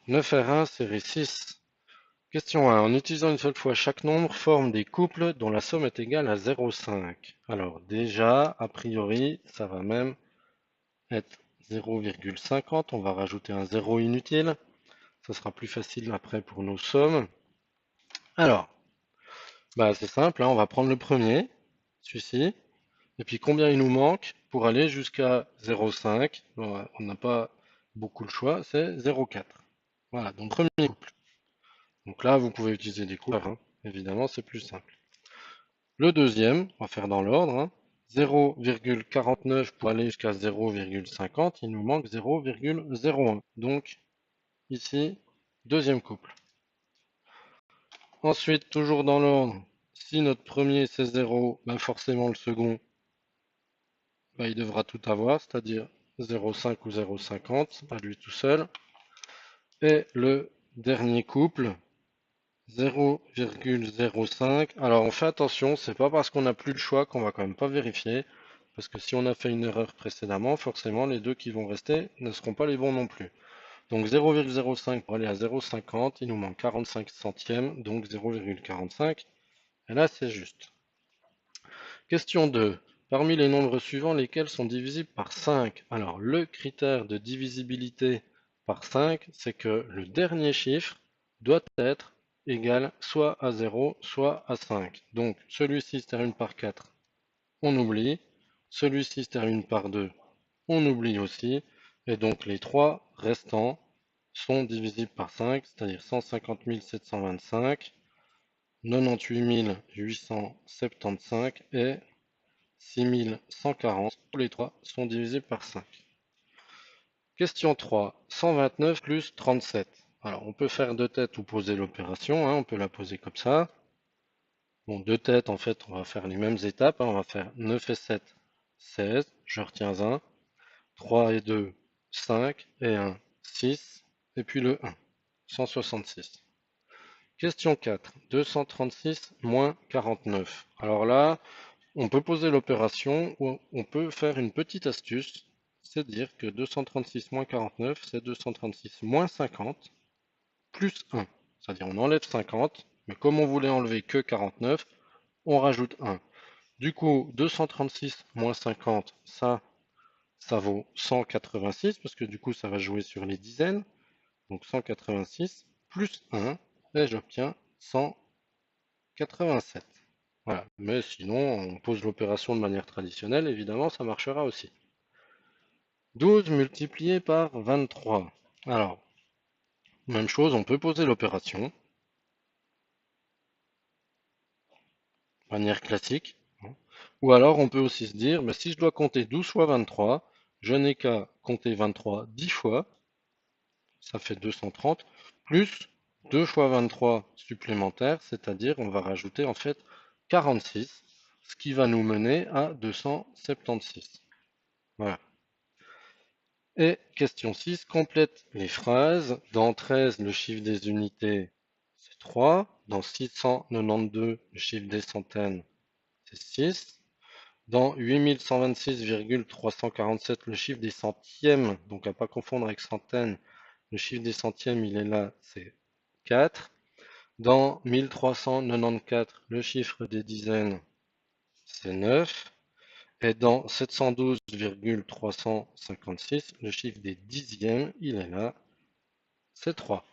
9R1, série 6. Question 1. En utilisant une seule fois chaque nombre, forme des couples dont la somme est égale à 0,5. Alors déjà, a priori, ça va même être 0,50. On va rajouter un 0 inutile. Ça sera plus facile après pour nos sommes. Alors, c'est simple, hein, on va prendre le premier, celui-ci. Et puis combien il nous manque pour aller jusqu'à 0,5? On n'a pas beaucoup le choix, c'est 0,4. Voilà, donc premier couple. Donc là, vous pouvez utiliser des couleurs, hein. Évidemment, c'est plus simple. Le deuxième, on va faire dans l'ordre, hein. 0,49 pour aller jusqu'à 0,50, il nous manque 0,01. Donc, ici, deuxième couple. Ensuite, toujours dans l'ordre, si notre premier c'est 0, forcément le second, il devra tout avoir, c'est-à-dire 0,5 ou 0,50 à lui tout seul. Et le dernier couple, 0,05. Alors on fait attention, c'est pas parce qu'on n'a plus le choix qu'on va quand même pas vérifier, parce que si on a fait une erreur précédemment, forcément les deux qui vont rester ne seront pas les bons non plus. Donc 0,05 pour aller à 0,50, il nous manque 45 centièmes, donc 0,45. Et là c'est juste. Question 2. Parmi les nombres suivants, lesquels sont divisibles par 5? Alors le critère de divisibilité par 5, c'est que le dernier chiffre doit être égal soit à 0, soit à 5. Donc celui-ci se termine par 4, on oublie. Celui-ci se termine par 2, on oublie aussi. Et donc les trois restants sont divisibles par 5, c'est-à-dire 150 725, 98 875 et 6140. Tous les trois sont divisibles par 5. Question 3. 129 plus 37. Alors on peut faire deux têtes ou poser l'opération, hein, on peut la poser comme ça. Bon, deux têtes, en fait, on va faire les mêmes étapes, hein, on va faire 9 et 7, 16, je retiens 1, 3 et 2, 5, et 1, 6, et puis le 1, 166. Question 4, 236 moins 49. Alors là, on peut poser l'opération ou on peut faire une petite astuce, c'est dire que 236 moins 49, c'est 236 moins 50 plus 1. C'est-à-dire on enlève 50, mais comme on voulait enlever que 49, on rajoute 1. Du coup, 236 moins 50, ça vaut 186, parce que du coup, ça va jouer sur les dizaines. Donc 186 plus 1, et j'obtiens 187. Voilà. Mais sinon, on pose l'opération de manière traditionnelle, évidemment, ça marchera aussi. 12 multiplié par 23. Alors, même chose, on peut poser l'opération de manière classique. Ou alors, on peut aussi se dire, si je dois compter 12 fois 23, je n'ai qu'à compter 23 10 fois, ça fait 230, plus 2 fois 23 supplémentaires, c'est-à-dire on va rajouter en fait 46, ce qui va nous mener à 276. Voilà. Et question 6, complète les phrases. Dans 13, le chiffre des unités, c'est 3. Dans 692, le chiffre des centaines, c'est 6. Dans 8126,347, le chiffre des centièmes, donc à pas confondre avec centaines, le chiffre des centièmes, il est là, c'est 4. Dans 1394, le chiffre des dizaines, c'est 9. Et dans 712,356, le chiffre des dixièmes, il est là, c'est 3.